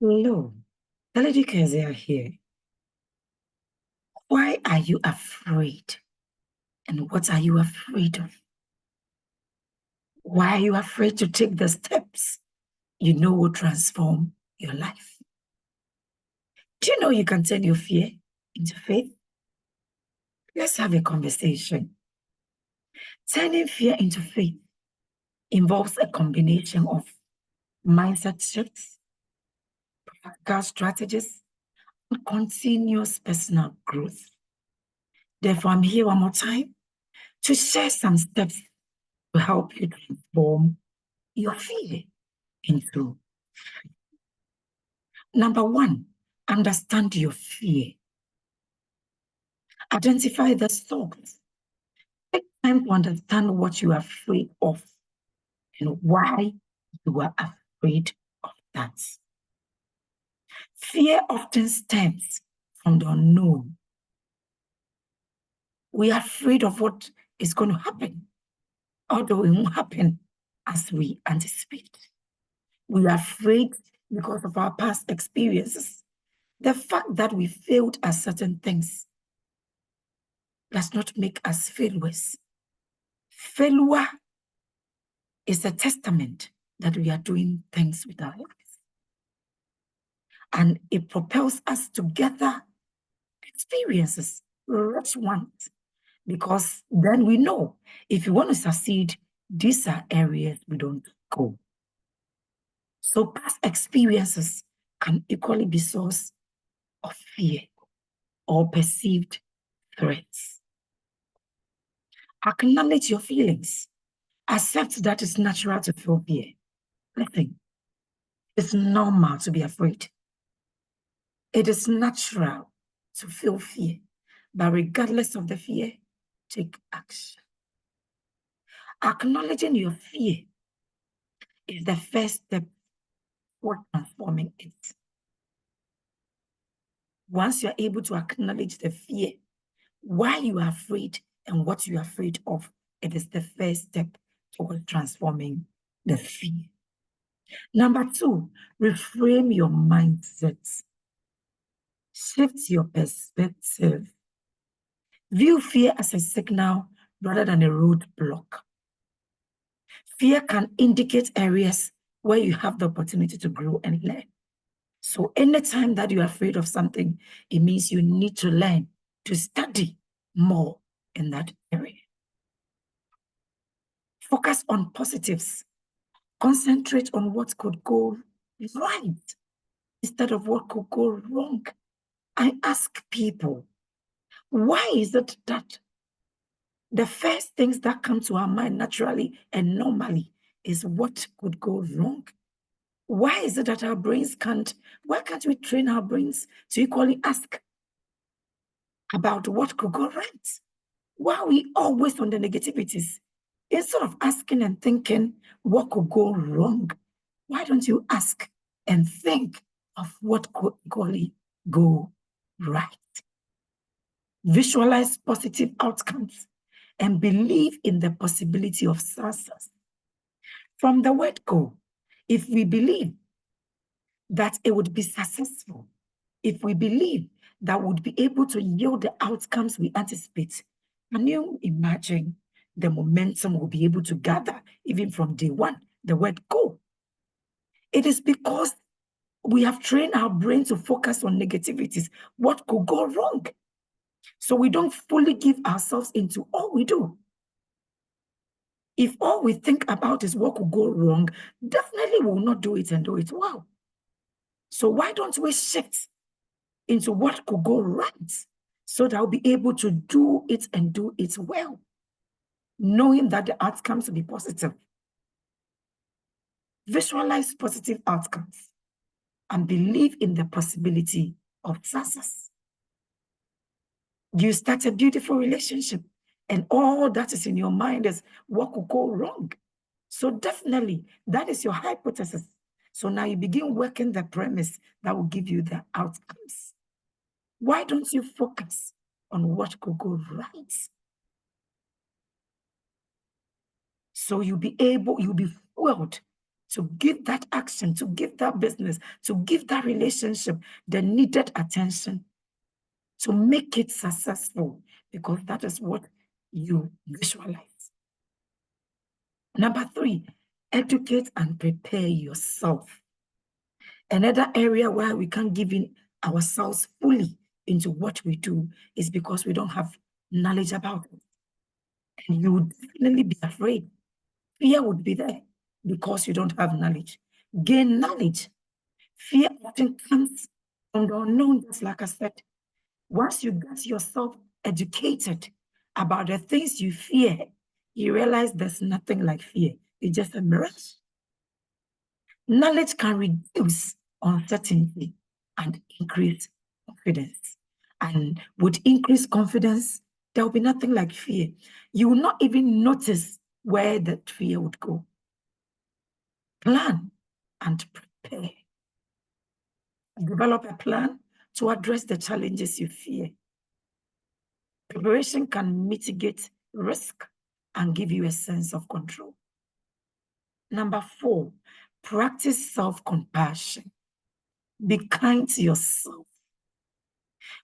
Hello, Lady Kezia here. Why are you afraid? And what are you afraid of? Why are you afraid to take the steps you know will transform your life? Do you know you can turn your fear into faith? Let's have a conversation. Turning fear into faith involves a combination of mindset shifts, practical strategies, and continuous personal growth. Therefore, I'm here one more time to share some steps to help you transform your fear into. Number one, understand your fear. Identify the source. Take time to understand what you are afraid of and why you are afraid of that. Fear often stems from the unknown. We are afraid of what is going to happen, although it won't happen as we anticipate. We are afraid because of our past experiences. The fact that we failed at certain things does not make us failures. Failure is a testament that we are doing things with our lives. And it propels us to gather experiences, rich ones, because then we know if you want to succeed, these are areas we don't go. So past experiences can equally be source of fear or perceived threats. Acknowledge your feelings. Accept that it's natural to feel fear. Listen, it's normal to be afraid. It is natural to feel fear, but regardless of the fear, take action. Acknowledging your fear is the first step for transforming it. Once you're able to acknowledge the fear, why you are afraid and what you are afraid of, it is the first step towards transforming the fear. Number two, reframe your mindset. Shift your perspective. View fear as a signal rather than a roadblock. Fear can indicate areas where you have the opportunity to grow and learn. So anytime that you're afraid of something, it means you need to learn, to study more in that area. Focus on positives. Concentrate on what could go right instead of what could go wrong. I ask people, why is it that the first things that come to our mind naturally and normally is what could go wrong? Why is it that our brains why can't we train our brains to equally ask about what could go right? Why are we always on the negativities? Instead of asking and thinking what could go wrong, why don't you ask and think of what could equally go right? Visualize positive outcomes and believe in the possibility of success. From the word go, if we believe that it would be successful, if we believe that we'd be able to yield the outcomes we anticipate, can you imagine the momentum we'll be able to gather even from day one, the word go? It is because we have trained our brain to focus on negativities, what could go wrong. So we don't fully give ourselves into all we do. If all we think about is what could go wrong, definitely we will not do it and do it well. So why don't we shift into what could go right so that I'll be able to do it and do it well, knowing that the outcomes will be positive. Visualize positive outcomes and believe in the possibility of success. You start a beautiful relationship and all that is in your mind is what could go wrong. So definitely that is your hypothesis. So now you begin working the premise that will give you the outcomes. Why don't you focus on what could go right? So you'll be fueled to give that action, to give that business, to give that relationship the needed attention, to make it successful, because that is what you visualize. Number 3, educate and prepare yourself. Another area where we can't give in ourselves fully into what we do is because we don't have knowledge about it. And you would definitely be afraid. Fear would be there because you don't have knowledge. Gain knowledge. Fear often comes from the unknown, just like I said. Once you get yourself educated about the things you fear, you realize there's nothing like fear. It's just a mirage. Knowledge can reduce uncertainty and increase confidence. And with increased confidence, there will be nothing like fear. You will not even notice where that fear would go. Plan and prepare. Develop a plan to address the challenges you fear. Preparation can mitigate risk and give you a sense of control. Number 4, practice self-compassion. Be kind to yourself.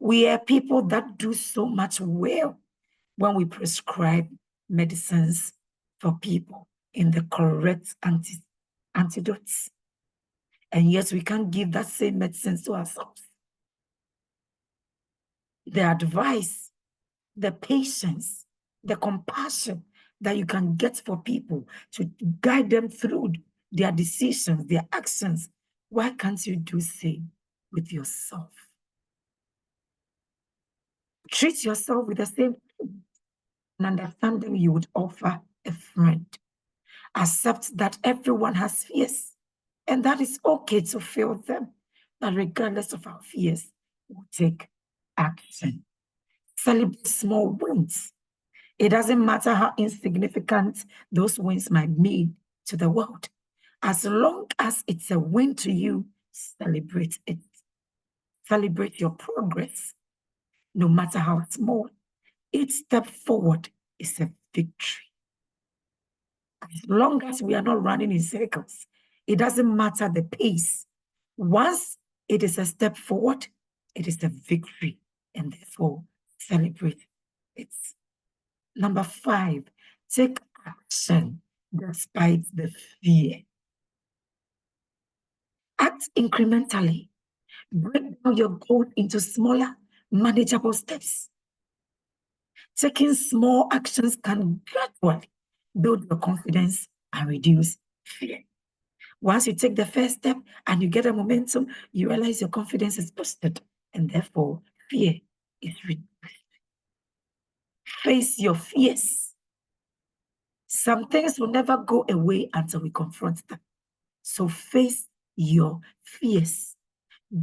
We are people that do so much well when we prescribe medicines for people in the correct antidotes. And yet we can't give that same medicine to ourselves. The advice, the patience, the compassion that you can get for people to guide them through their decisions, their actions, why can't you do the same with yourself? Treat yourself with the same understanding you would offer a friend. Accept that everyone has fears, and that is okay to feel them. But regardless of our fears, we'll take action. Celebrate small wins. It doesn't matter how insignificant those wins might mean to the world. As long as it's a win to you, celebrate it. Celebrate your progress, no matter how small. Each step forward is a victory. As long as we are not running in circles, it doesn't matter the pace. Once it is a step forward, it is a victory, and therefore celebrate it. Number 5, take action despite the fear. Act incrementally. Break down your goal into smaller, manageable steps. Taking small actions can gradually build your confidence and reduce fear. Once you take the first step and you get a momentum, you realize your confidence is boosted, and therefore fear is reduced. Face your fears. Some things will never go away until we confront them. So face your fears.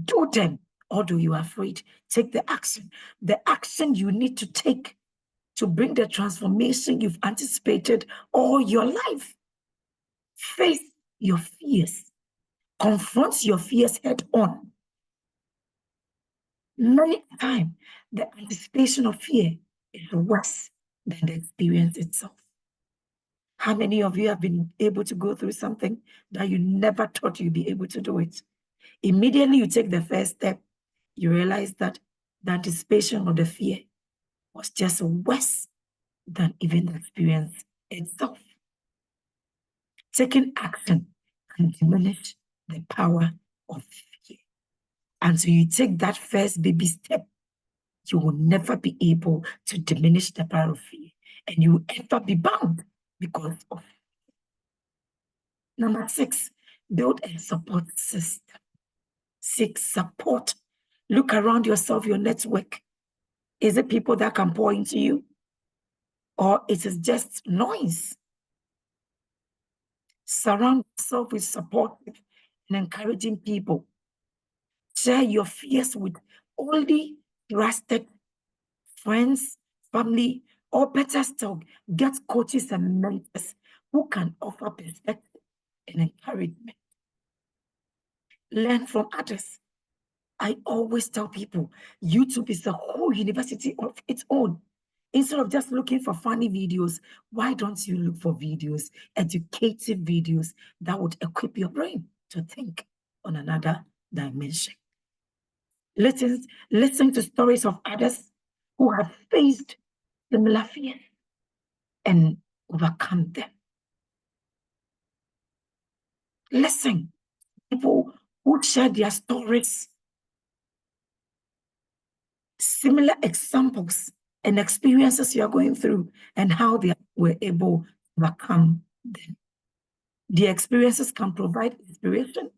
Do them, although you are afraid. Take the action. The action you need to take to bring the transformation you've anticipated all your life. Face your fears. Confront your fears head on. Many times, the anticipation of fear is worse than the experience itself. How many of you have been able to go through something that you never thought you'd be able to do it? Immediately you take the first step, you realize that the anticipation of the fear was just worse than even the experience itself. Taking action can diminish the power of fear. Until you take that first baby step, you will never be able to diminish the power of fear, and you will ever be bound because of fear. Number 6, build a support system. Seek support. Look around yourself, your network. Is it people that can pour into you? Or it is just noise? Surround yourself with supportive and encouraging people. Share your fears with only trusted friends, family, or better still, get coaches and mentors who can offer perspective and encouragement. Learn from others. I always tell people, YouTube is a whole university of its own. Instead of just looking for funny videos, why don't you look for videos, educative videos that would equip your brain to think on another dimension? Listen to stories of others who have faced similar fears and overcome them. Listen, people who share their stories, similar examples and experiences you are going through, and how they were able to overcome them. The experiences can provide inspiration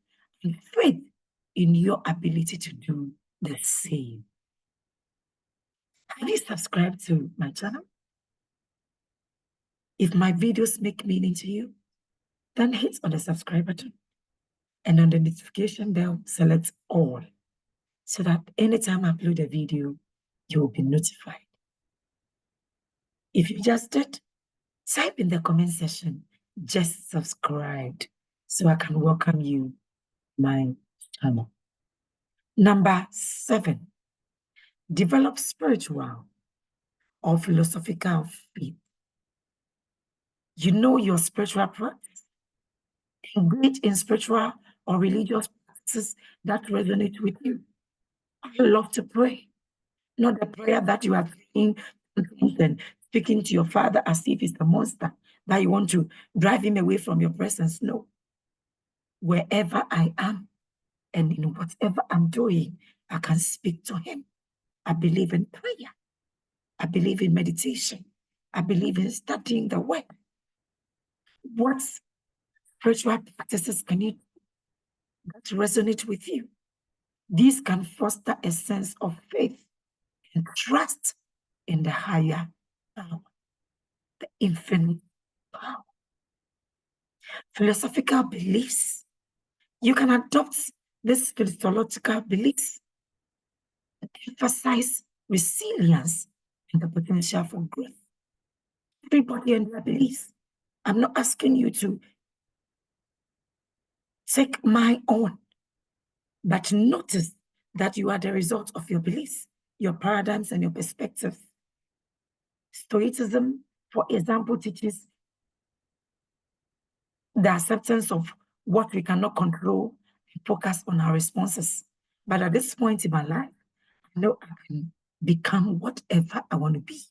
and faith in your ability to do the same. Have you subscribed to my channel? If my videos make meaning to you, then hit on the subscribe button, and on the notification bell, select all, so that anytime I upload a video, you will be notified. If you just did, type in the comment section, just subscribed, so I can welcome you to my channel. Number 7, develop spiritual or philosophical faith. You know your spiritual practice. Engage in spiritual or religious practices that resonate with you. I love to pray. Not the prayer that you are praying and speaking to your father as if he's a monster, that you want to drive him away from your presence. No. Wherever I am and in whatever I'm doing, I can speak to him. I believe in prayer. I believe in meditation. I believe in studying the word. What spiritual practices can you do that resonate with you? These can foster a sense of faith and trust in the higher power, the infinite power. Philosophical beliefs. You can adopt these philosophical beliefs that emphasize resilience and the potential for growth. Everybody and their beliefs. I'm not asking you to take my own, but notice that you are the result of your beliefs, your paradigms, and your perspectives. Stoicism, for example, teaches the acceptance of what we cannot control and focus on our responses. But at this point in my life, I know I can become whatever I want to be.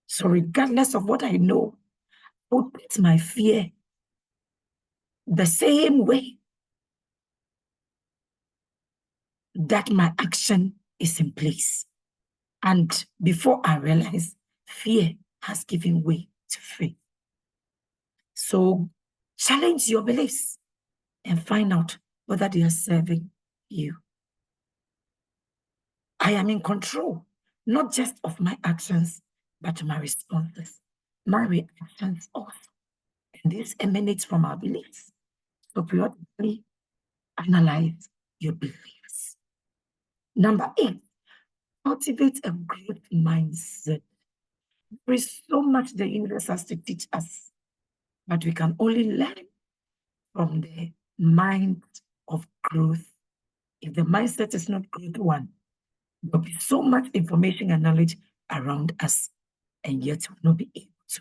So regardless of what I know, I will treat my fear the same way that my action is in place. And before I realize, fear has given way to faith. So challenge your beliefs and find out whether they are serving you. I am in control, not just of my actions, but my responses, my reactions also. And this emanates from our beliefs. So periodically analyze your beliefs. Number 8, cultivate a growth mindset. There is so much the universe has to teach us, but we can only learn from the mind of growth. If the mindset is not growth one, there'll be so much information and knowledge around us, and yet we'll not be able to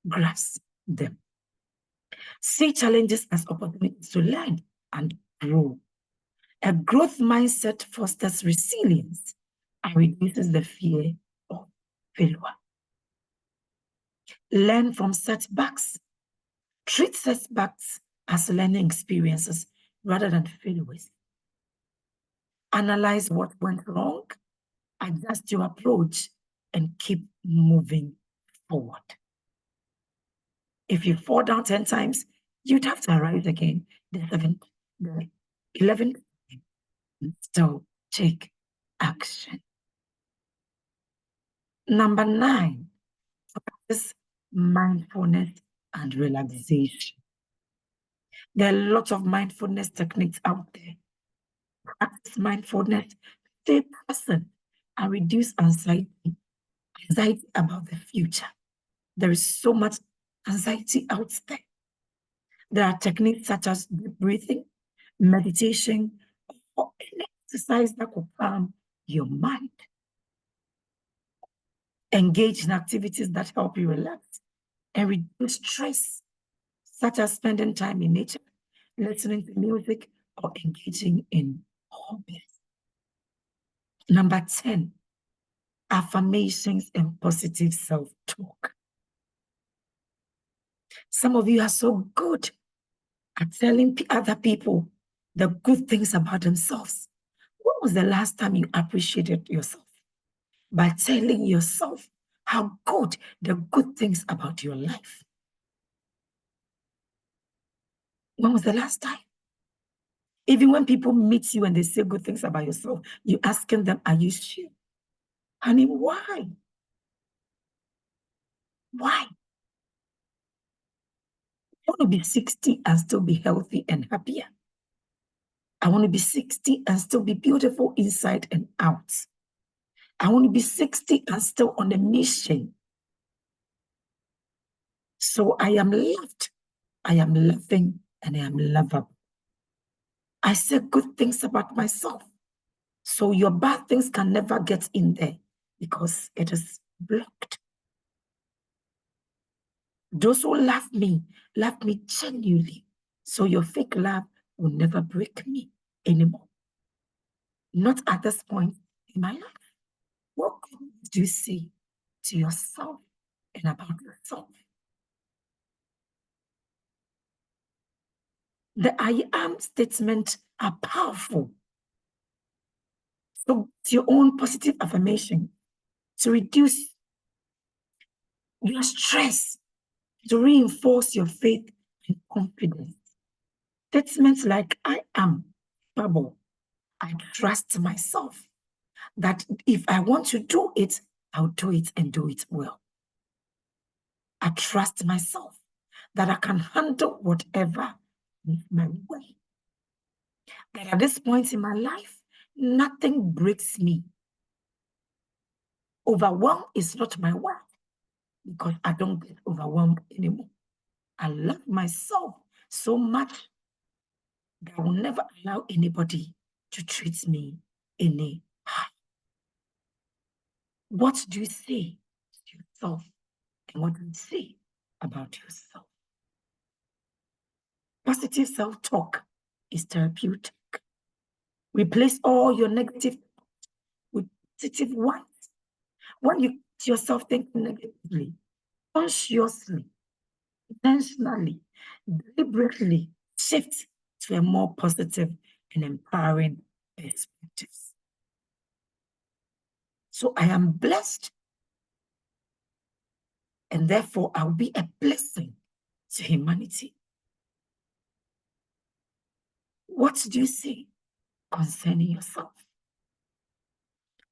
grasp them. See challenges as opportunities to learn and grow. A growth mindset fosters resilience and reduces the fear of failure. Learn from setbacks. Treat setbacks as learning experiences rather than failures. Analyze what went wrong, adjust your approach, and keep moving forward. If you fall down 10 times, you'd have to arise again the 7th, the 11th time, and still take action. Number 9, practice mindfulness and relaxation. There are lots of mindfulness techniques out there. Practice mindfulness, stay present, and reduce anxiety about the future. There is so much anxiety out there. There are techniques such as deep breathing, meditation, or any exercise that will calm your mind. Engage in activities that help you relax and reduce stress, such as spending time in nature, listening to music, or engaging in hobbies. Number 10, affirmations and positive self-talk. Some of you are so good at telling other people the good things about themselves. When was the last time you appreciated yourself? By telling yourself how good the good things about your life. When was the last time? Even when people meet you and they say good things about yourself, you asking them, are you sure? Honey, why? Why? I want to be 60 and still be healthy and happier. I want to be 60 and still be beautiful inside and out. I want to be 60 and still on a mission. So I am loved, I am loving, and I am lovable. I say good things about myself. So your bad things can never get in there because it is blocked. Those who love me genuinely. So your fake love will never break me anymore. Not at this point in my life. What do you say to yourself and about yourself? The I am statements are powerful. So it's your own positive affirmation to reduce your stress, to reinforce your faith and confidence. Statements like I am capable. I trust myself that if I want to do it, I'll do it and do it well. I trust myself that I can handle whatever comes my way. That at this point in my life, nothing breaks me. Overwhelm is not my word because I don't get overwhelmed anymore. I love myself so much that I will never allow anybody to treat me anyhow. What do you say to yourself? And what do you say about yourself? Positive self-talk is therapeutic. Replace all your negative with positive ones. When you yourself think negatively, consciously, intentionally, deliberately shift to a more positive and empowering perspective. So I am blessed, and therefore I'll be a blessing to humanity. What do you say concerning yourself?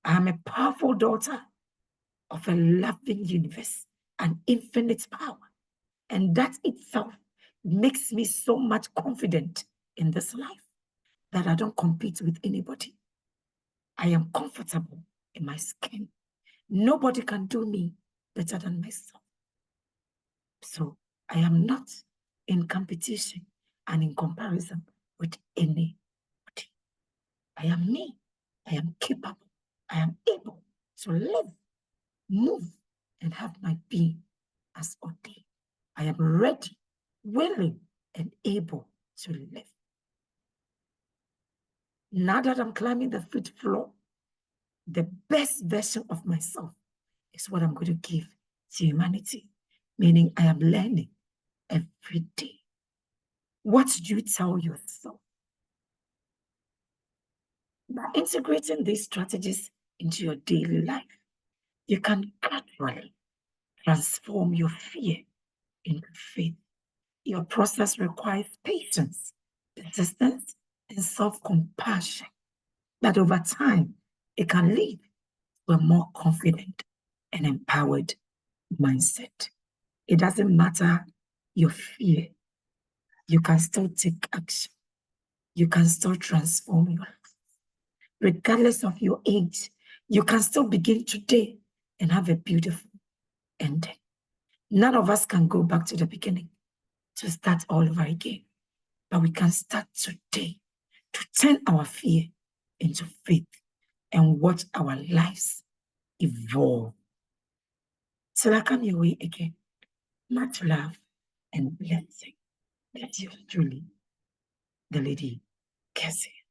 I am a powerful daughter of a loving universe, an infinite power. And that itself makes me so much confident in this life that I don't compete with anybody. I am comfortable in my skin. Nobody can do me better than myself. So I am not in competition and in comparison with anybody. I am me. I am capable. I am able to live, move, and have my being as ordained. I am ready, willing, and able to live. Now that I'm climbing the fifth floor, the best version of myself is what I'm going to give to humanity, meaning I am learning every day. What do you tell yourself? By integrating these strategies into your daily life, you can gradually transform your fear into faith. Your process requires patience, persistence, and self-compassion. That over time, it can lead to a more confident and empowered mindset. It doesn't matter your fear. You can still take action. You can still transform your life. Regardless of your age, you can still begin today and have a beautiful ending. None of us can go back to the beginning to start all over again, but we can start today to turn our fear into faith and watch our lives evolve Till I come your way again. Much love and blessing. That's yours truly, the Lady Cassie.